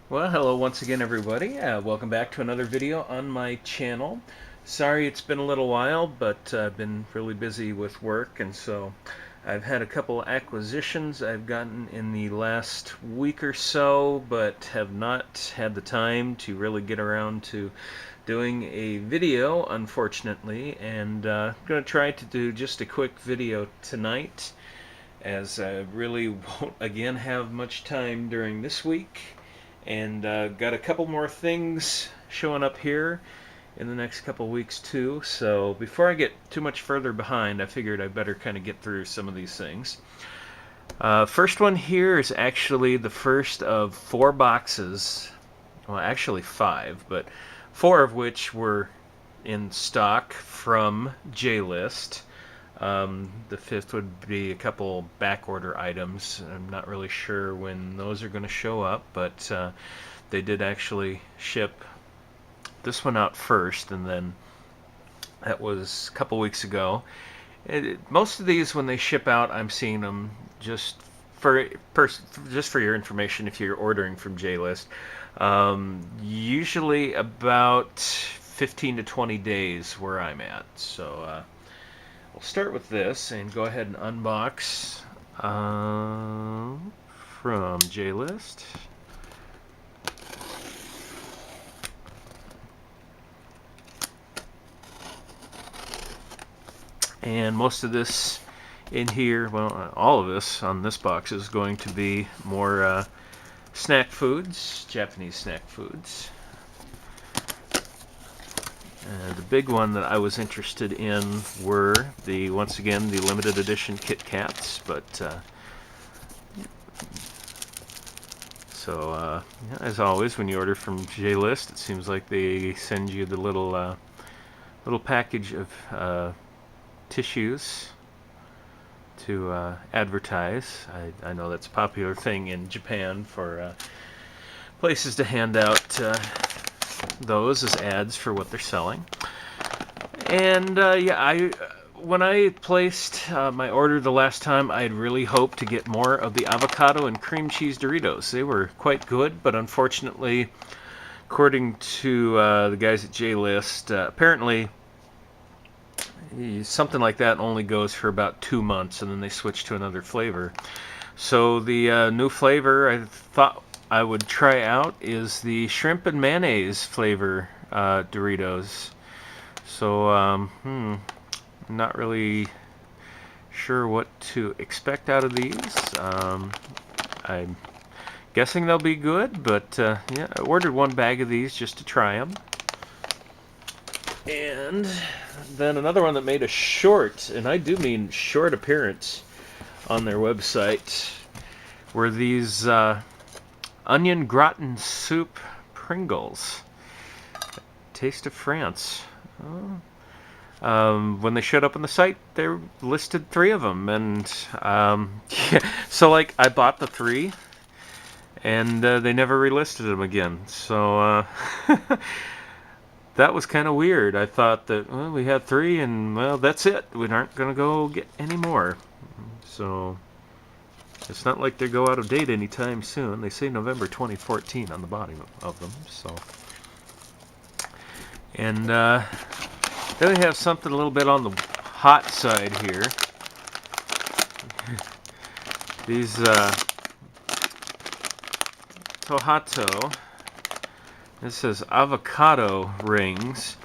Well, hello once again, everybody. Welcome back to another video on my channel. Sorry it's been a little while, but I've been really busy with work, and so I've had a couple acquisitions I've gotten in the last week or so, but have not had the time to really get around to doing a video, unfortunately, and I'm going to try to do just a quick video tonight, as I really won't again have much time during this week. And got a couple more things showing up here in the next couple weeks too. So before I get too much further behind, I figured I better kind of get through some of these things. First one here is actually the first of 4 boxes. Well, actually 5, but 4 of which were in stock from J-List. The 5th would be a couple back order items. I'm not really sure when those are going to show up, but they did actually ship this one out first, and then that was a couple weeks ago. Most of these, when they ship out, I'm seeing them just for your information if you're ordering from J-List. Usually about 15 to 20 days where I'm at. So we'll start with this and go ahead and unbox from J-List. And most of this in here, well, all of this on this box is going to be more snack foods, Japanese snack foods. The big one that I was interested in were once again, the limited edition Kit Kats, but as always, when you order from J-List, it seems like they send you the little package of tissues to advertise. I know that's a popular thing in Japan for places to hand out those as ads for what they're selling. And when I placed my order the last time, I had really hoped to get more of the avocado and cream cheese Doritos. They were quite good, but unfortunately, according to the guys at J-List, apparently something like that only goes for about 2 months, and then they switch to another flavor. So the new flavor I thought I would try out is the shrimp and mayonnaise flavor Doritos. So not really sure what to expect out of these. I'm guessing they'll be good, but yeah, I ordered 1 bag of these just to try them. And then another one that made a short, and I do mean short, appearance on their website were these onion gratin soup Pringles. Taste of France. When they showed up on the site, they listed 3 of them, and so like I bought the 3, and they never relisted them again. So that was kind of weird. I thought that, well, we had 3, and well, that's it. We aren't gonna go get any more. So it's not like they go out of date anytime soon. They say November 2014 on the bottom of them. So, and then we have something a little bit on the hot side here. These Tohato. This says avocado rings,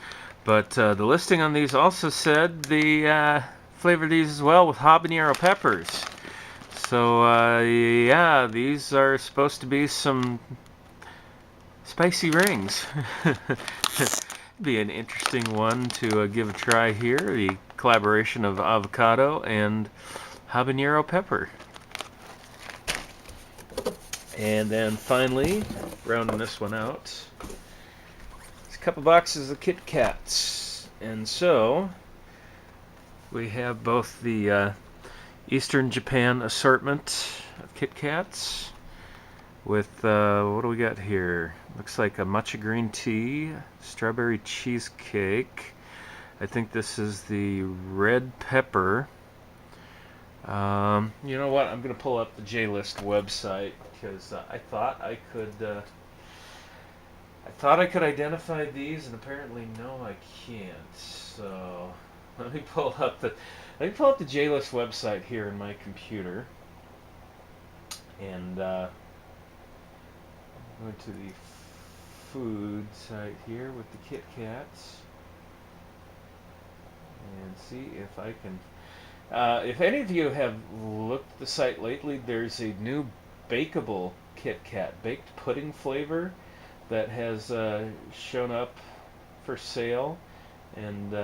but the listing on these also said the flavor these as well with habanero peppers. So yeah, these are supposed to be some spicy rings. Be an interesting one to give a try here. The collaboration of avocado and habanero pepper. And then finally, rounding this one out, a couple boxes of Kit Kats. And so we have both the Eastern Japan assortment of Kit Kats with what do we got here? Looks like a matcha green tea, strawberry cheesecake. I think this is the red pepper. You know what? I'm going to pull up the J-List website because I thought I could I thought I could identify these, and apparently no, I can't. So let me pull up the JList website here in my computer, and go to the food site here with the Kit Kats, and see if I can. If any of you have looked at the site lately, there's a new bakeable Kit Kat, baked pudding flavor, that has shown up for sale, and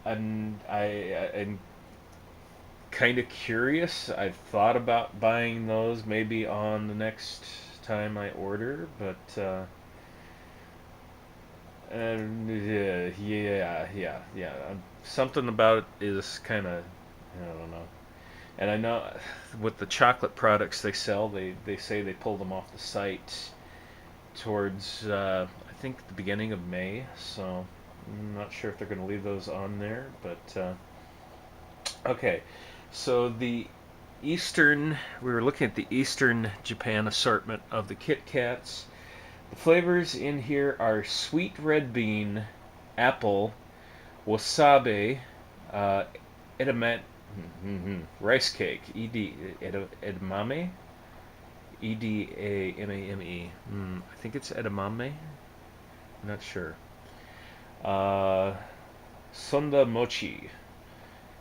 I'm kind of curious. I've thought about buying those maybe on the next time I order, but yeah. Something about it is kind of, I don't know. And I know with the chocolate products they sell, they say they pull them off the site towards I think the beginning of May. So I'm not sure if they're going to leave those on there, but okay. So we were looking at the Eastern Japan assortment of the Kit Kats. The flavors in here are sweet red bean, apple, wasabi, edamame, rice cake, edamame, edamame. I think it's edamame. I'm not sure. Sonda mochi,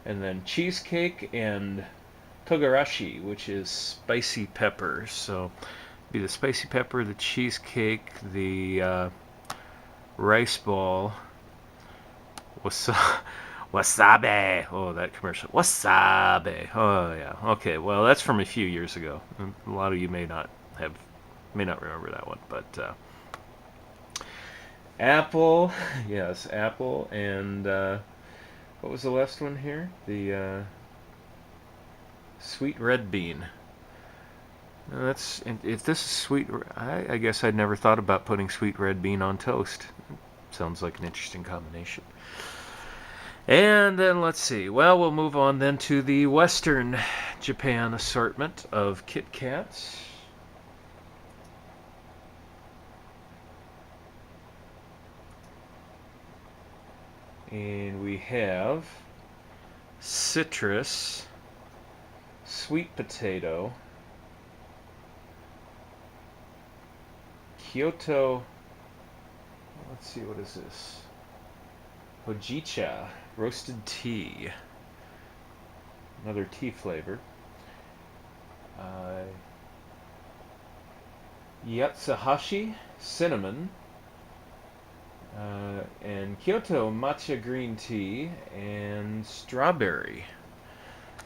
and then cheesecake and togarashi, which is spicy pepper. So be the spicy pepper, the cheesecake, the rice ball, wasabi. Oh, that commercial. Wasabi. Oh yeah. Okay. Well, that's from a few years ago. A lot of you may not remember that one, but apple. Yes, apple, and what was the last one here? The sweet red bean. That's, if this is sweet. I guess I'd never thought about putting sweet red bean on toast. Sounds like an interesting combination. And then let's see. Well, we'll move on then to the Western Japan assortment of Kit Kats. And we have citrus, sweet potato, Kyoto. Let's see, what is this? Hojicha, roasted tea. Another tea flavor. Yatsuhashi, cinnamon. And Kyoto matcha green tea and strawberry.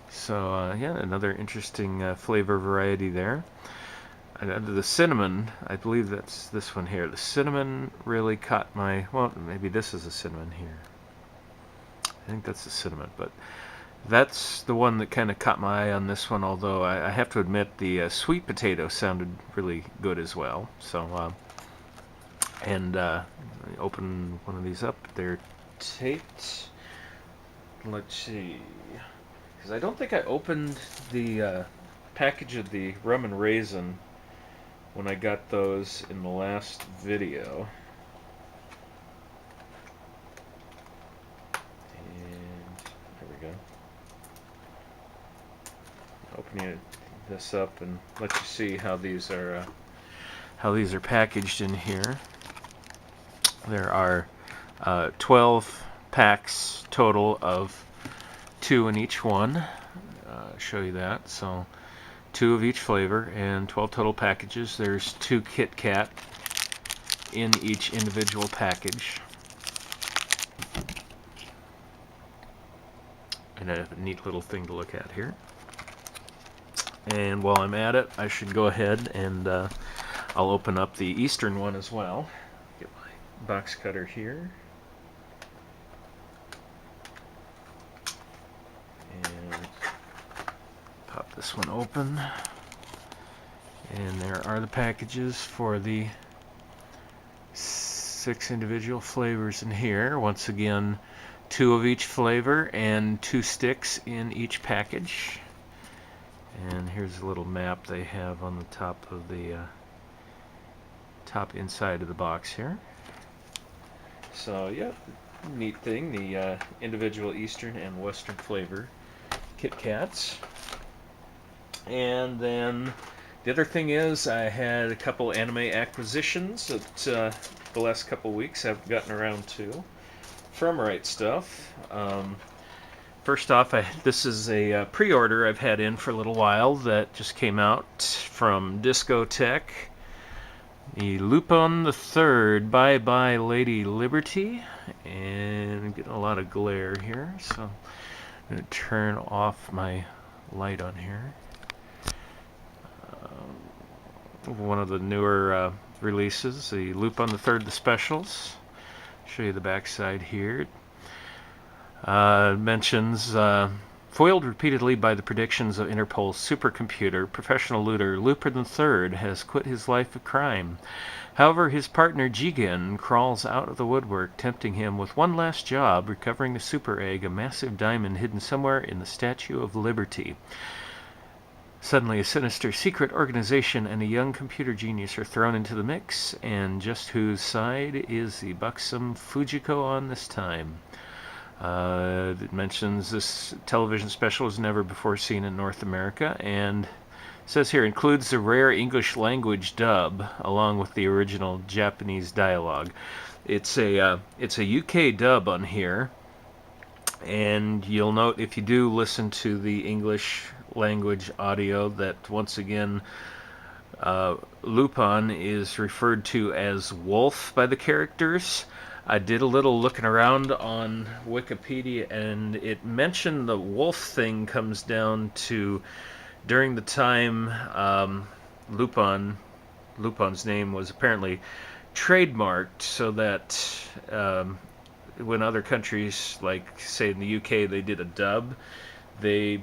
So yeah, another interesting flavor variety there. And the cinnamon, I believe that's this one here. The cinnamon really caught my, well, maybe this is a cinnamon here. I think that's the cinnamon, but that's the one that kind of caught my eye on this one, although I have to admit the sweet potato sounded really good as well. So, and open one of these up. They're taped. Let's see. Because I don't think I opened the package of the rum and raisin when I got those in the last video. And there we go. Opening this up and let you see how these are packaged in here. There are 12 packs total of 2 in each one. Show you that. So 2 of each flavor and 12 total packages. There's 2 Kit Kat in each individual package. And a neat little thing to look at here. And while I'm at it, I should go ahead and I'll open up the Eastern one as well. Get my box cutter here. And pop this one open. And there are the packages for the 6 individual flavors in here. Once again, 2 of each flavor and 2 sticks in each package. And here's a little map they have on the top top inside of the box here. So, yeah, neat thing, the individual Eastern and Western flavor Kit Kats. And then the other thing is I had a couple anime acquisitions that the last couple weeks I've gotten around to from Right Stuff. First off, this is a pre-order I've had in for a little while that just came out from Discotech. The Lupin III, Bye Bye Lady Liberty. And I'm getting a lot of glare here, so I'm going to turn off my light on here. One of the newer releases, the Lupin III The Specials. Show you the backside here. Mentions foiled repeatedly by the predictions of Interpol's supercomputer, professional looter Lupin III has quit his life of crime. However, his partner Jigen crawls out of the woodwork, tempting him with one last job, recovering the super egg, a massive diamond hidden somewhere in the Statue of Liberty. Suddenly, a sinister secret organization and a young computer genius are thrown into the mix, and just whose side is the buxom Fujiko on this time? It mentions this television special was never before seen in North America, and says here includes the rare English language dub along with the original Japanese dialogue. It's a UK dub on here, and you'll note if you do listen to the English language audio that once again Lupin is referred to as Wolf by the characters. I did a little looking around on Wikipedia, and it mentioned the wolf thing comes down to during the time Lupin's name was apparently trademarked, so that when other countries, like say in the UK, they did a dub, the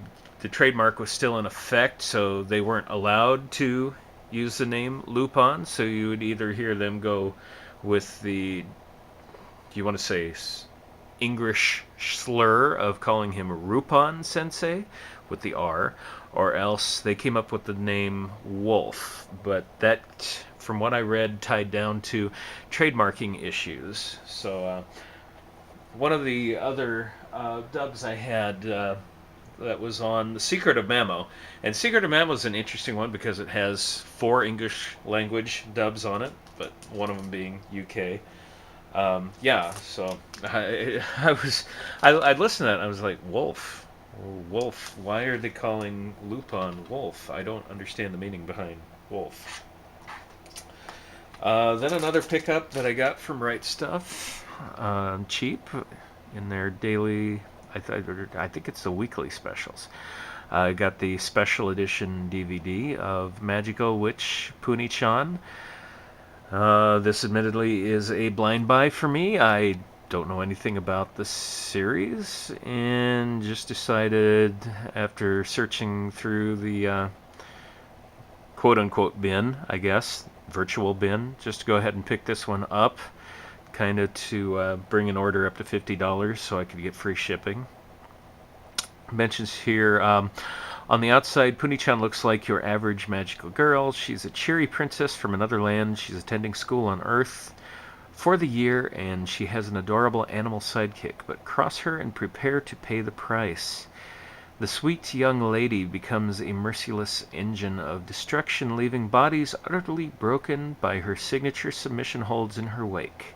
trademark was still in effect, so they weren't allowed to use the name Lupin. So you would either hear them go with the, you want to say, English slur of calling him Rupin Sensei with the R, or else they came up with the name Wolf. But that, from what I read, tied down to trademarking issues. So one of the other dubs I had that was on The Secret of Mamo. And Secret of Mamo is an interesting one because it has 4 English language dubs on it, but one of them being UK. Yeah, so I listened to that and I was like, Wolf, why are they calling Lupin Wolf? I don't understand the meaning behind Wolf. Then another pickup that I got from Right Stuff, cheap, in their daily, I think it's the weekly specials. I got the special edition DVD of Magical Witch Punie-Chan. This admittedly is a blind buy for me. I don't know anything about the series, and just decided after searching through the quote-unquote bin, I guess, virtual bin, just to go ahead and pick this one up, kind of to bring an order up to $50 so I could get free shipping. Mentions here, on the outside, Punie-Chan looks like your average magical girl. She's a cheery princess from another land. She's attending school on Earth for the year, and she has an adorable animal sidekick. But cross her and prepare to pay the price. The sweet young lady becomes a merciless engine of destruction, leaving bodies utterly broken by her signature submission holds in her wake.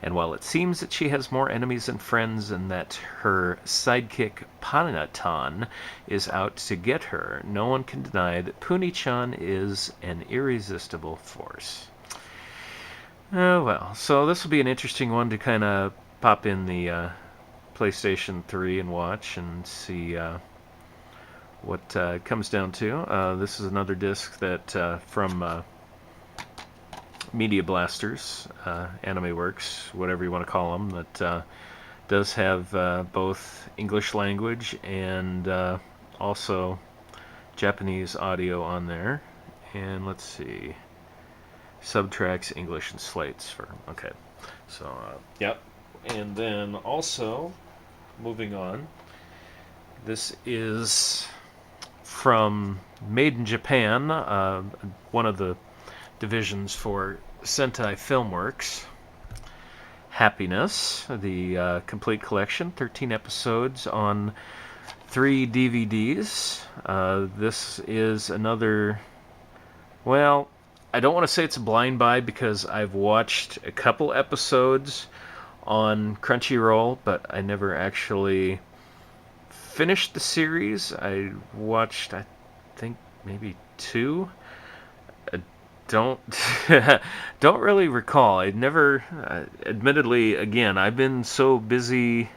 And while it seems that she has more enemies than friends and that her sidekick Panatan is out to get her, no one can deny that Punie-Chan is an irresistible force. Oh well, so this will be an interesting one to kind of pop in the PlayStation 3 and watch and see what it comes down to. This is another disc that from Media Blasters, Anime Works, whatever you want to call them, that does have both English language and also Japanese audio on there. And let's see, subtracks English and slates for, okay. So, yep. And then also, moving on, this is from Made in Japan, one of the divisions for Sentai Filmworks. Happiness, the complete collection, 13 episodes on 3 DVDs. This is another, well, I don't want to say it's a blind buy because I've watched a couple episodes on Crunchyroll, but I never actually finished the series. I watched, I think, maybe 2. I don't don't really recall. I never, admittedly, again, I've been so busy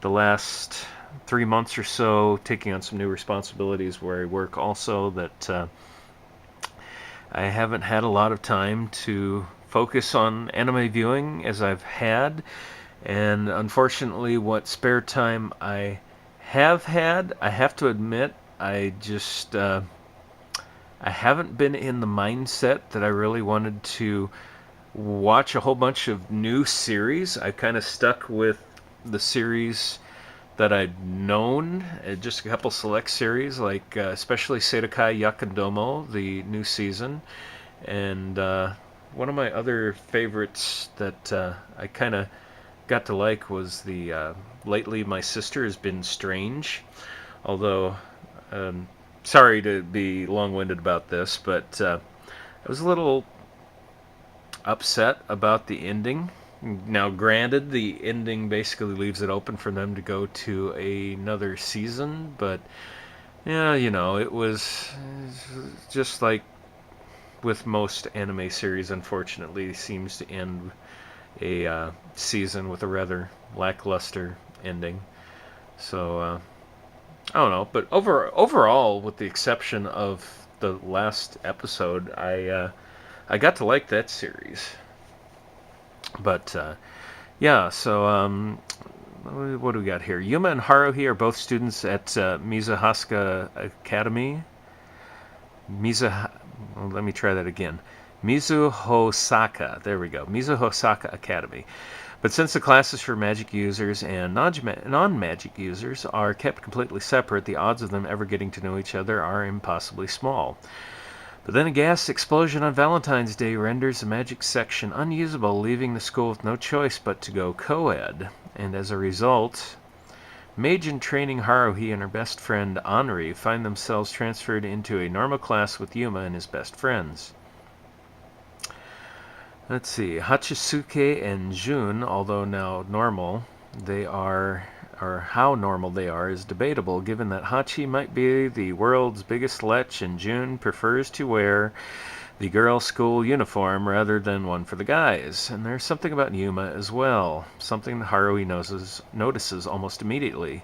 the last 3 months or so taking on some new responsibilities where I work also that I haven't had a lot of time to focus on anime viewing as I've had, and unfortunately what spare time I have had, I have to admit, I just I haven't been in the mindset that I really wanted to watch a whole bunch of new series. I kind of stuck with the series that I'd known, just a couple select series, like especially Seitokai Yakandomo, the new season, and one of my other favorites that I kind of got to like was the Lately My Sister Has Been Strange, although sorry to be long-winded about this, but I was a little upset about the ending. Now, granted, the ending basically leaves it open for them to go to another season, but yeah, you know, it was just like with most anime series, unfortunately, seems to end a season with a rather lackluster ending. So, I don't know, but overall, with the exception of the last episode, I got to like that series. But yeah, so what do we got here? Yuma and Haruhi are both students at Mizuhasaka Academy. Let me try that again. Mizuhosaka. There we go. Mizuhosaka Academy. But since the classes for magic users and non-magic users are kept completely separate, the odds of them ever getting to know each other are impossibly small. But then a gas explosion on Valentine's Day renders the magic section unusable, leaving the school with no choice but to go co-ed. And as a result, mage-in-training Haruhi and her best friend Anri find themselves transferred into a normal class with Yuma and his best friends. Let's see, Hachisuke and Jun, although now normal, how normal they are is debatable, given that Hachi might be the world's biggest lech and Jun prefers to wear the girls' school uniform rather than one for the guys. And there's something about Yuma as well, something that Haruhi notices almost immediately.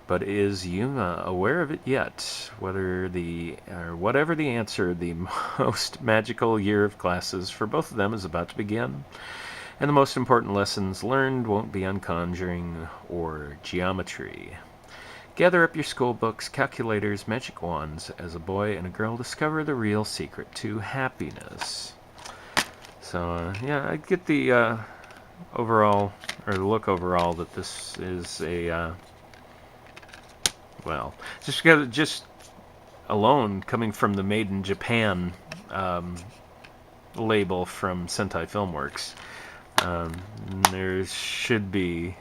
But is Yuma aware of it yet? Whatever the answer, the most magical year of classes for both of them is about to begin. And the most important lessons learned won't be on conjuring or geometry. Gather up your school books, calculators, magic wands, as a boy and a girl discover the real secret to happiness. So, yeah, I get the overall, or the look overall, that this is a, well, just alone coming from the Made in Japan label from Sentai Filmworks. There should be,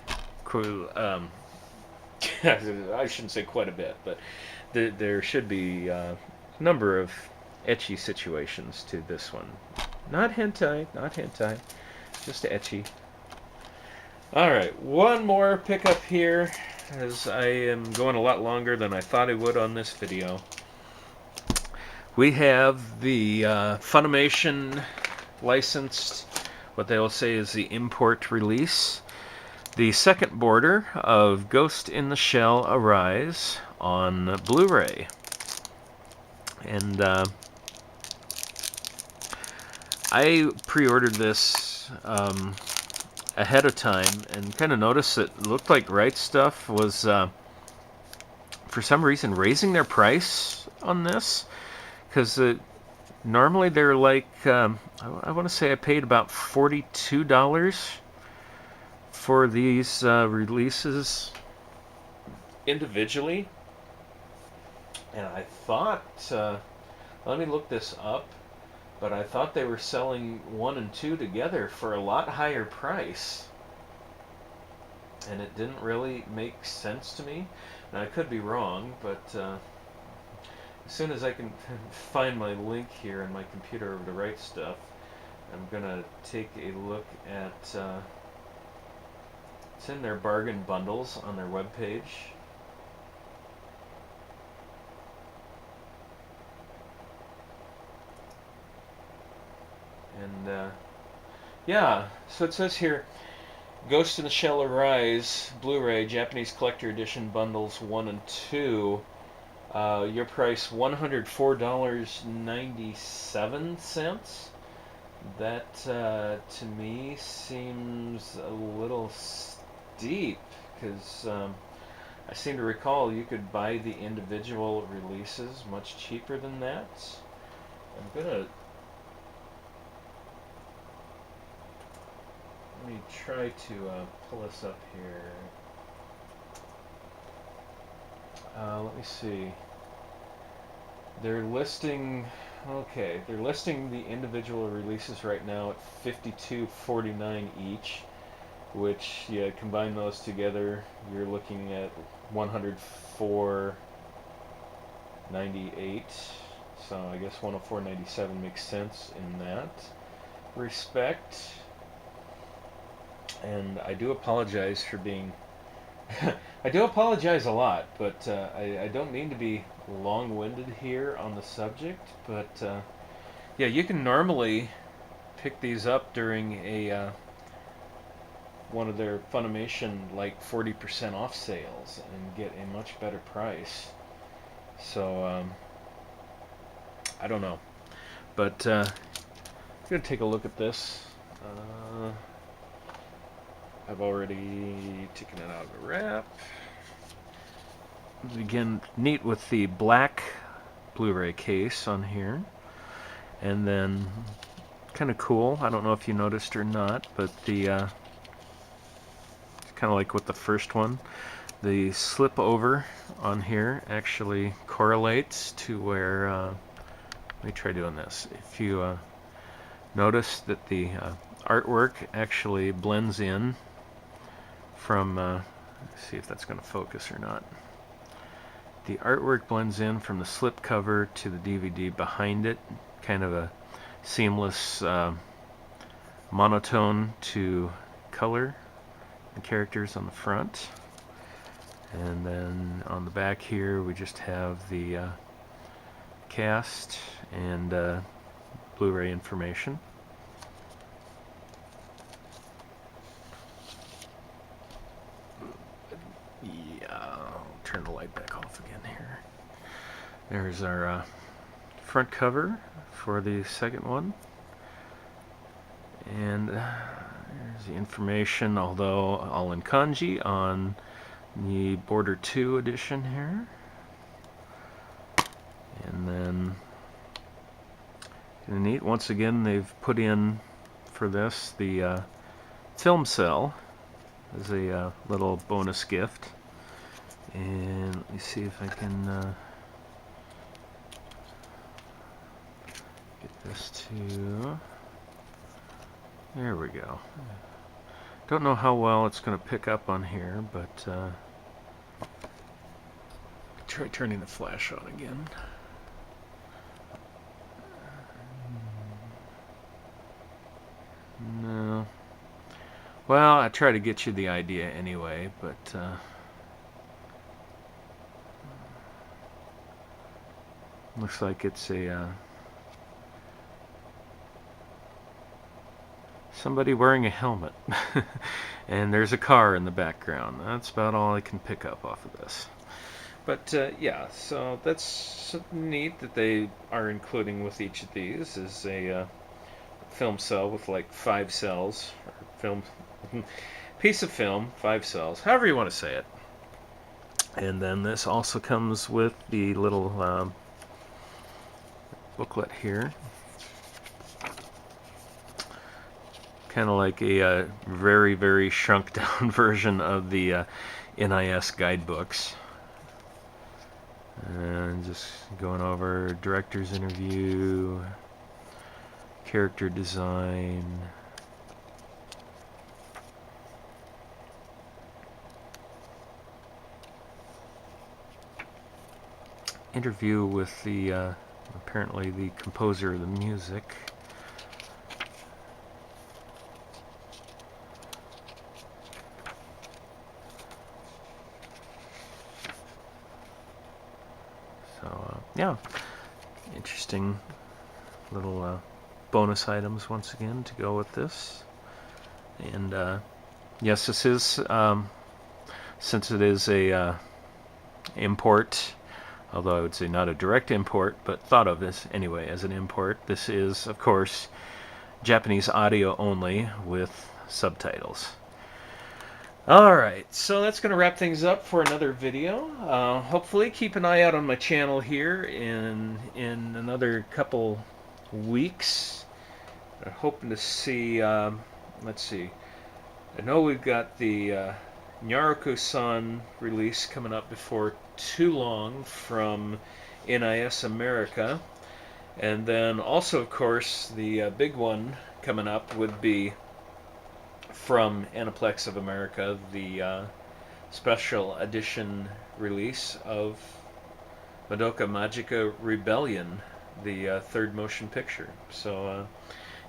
I shouldn't say quite a bit, but there should be a number of ecchi situations to this one. Not hentai, just ecchi. Alright, one more pickup here, as I am going a lot longer than I thought I would on this video. We have the Funimation licensed, what they will say is the import release, the second border of Ghost in the Shell Arise on Blu-ray. And I pre-ordered this ahead of time and kind of noticed that it looked like Right Stuff was, for some reason, raising their price on this. Because normally they're like, I want to say I paid about $42 for these releases individually. And I thought, let me look this up. but I thought they were selling 1 and 2 together for a lot higher price. And it didn't really make sense to me. Now, I could be wrong, but as soon as I can find my link here on my computer of the right stuff, I'm going to take a look at, it's in their bargain bundles on their webpage. And yeah, so it says here, Ghost in the Shell Arise Blu-ray Japanese Collector Edition Bundles 1 and 2. Your price $104.97. That to me seems a little steep, because I seem to recall you could buy the individual releases much cheaper than that. I'm gonna let me try to pull this up here. Let me see. They're listing, okay, they're listing the individual releases right now at $52.49 each, which, yeah, combine those together, you're looking at $104.98. So I guess $104.97 makes sense in that respect. And I do apologize for being I do apologize a lot, but I don't mean to be long-winded here on the subject, but yeah, you can normally pick these up during a one of their Funimation like 40% off sales and get a much better price. So I don't know, but I'm gonna take a look at this. I've already taken it out of the wrap. Again, neat with the black Blu-ray case on here. And then, kind of cool, I don't know if you noticed or not, but the, it's kind of like with the first one, the slip over on here actually correlates to where, let me try doing this. If you notice that the artwork actually blends in from, let's see if that's going to focus or not. The artwork blends in from the slip cover to the DVD behind it, kind of a seamless monotone to color the characters on the front. And then on the back here we just have the cast and Blu-ray information. Turn the light back off again here. There's our front cover for the second one. And there's the information, although all in kanji, on the Border 2 edition here. And then, neat, once again, they've put in for this the film cell as a little bonus gift. And let me see if I can get this to, there we go. Don't know how well it's going to pick up on here, but try turning the flash on again. No. Well, I try to get you the idea anyway, but looks like it's a somebody wearing a helmet. And there's a car in the background. That's about all I can pick up off of this. But yeah, so that's neat that they are including with each of these is a film cell with like 5 cells, or film piece of film, 5 cells, however you want to say it. And then this also comes with the little booklet here, kind of like a very, very shrunk down version of the NIS guidebooks. And just going over director's interview, character design. Interview with the apparently the composer of the music. So yeah, interesting little bonus items once again to go with this. And yes, this is since it is a import, although I would say not a direct import, but thought of this anyway as an import. This is, of course, Japanese audio only with subtitles. Alright, so that's going to wrap things up for another video. Hopefully keep an eye out on my channel here in another couple weeks. I'm hoping to see, let's see, I know we've got the Nyaruko-san release coming up before too long from NIS America, and then also, of course, the big one coming up would be from Aniplex of America, the special edition release of Madoka Magica Rebellion, the third motion picture. So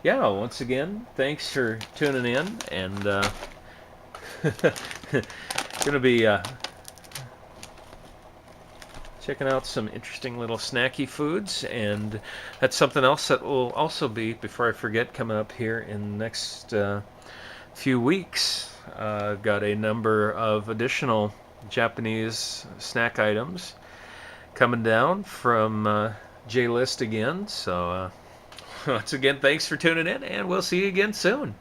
yeah, once again, thanks for tuning in, and gonna be checking out some interesting little snacky foods, and that's something else that will also be, before I forget, coming up here in the next few weeks. Got a number of additional Japanese snack items coming down from J-List again. So once again, thanks for tuning in, and we'll see you again soon.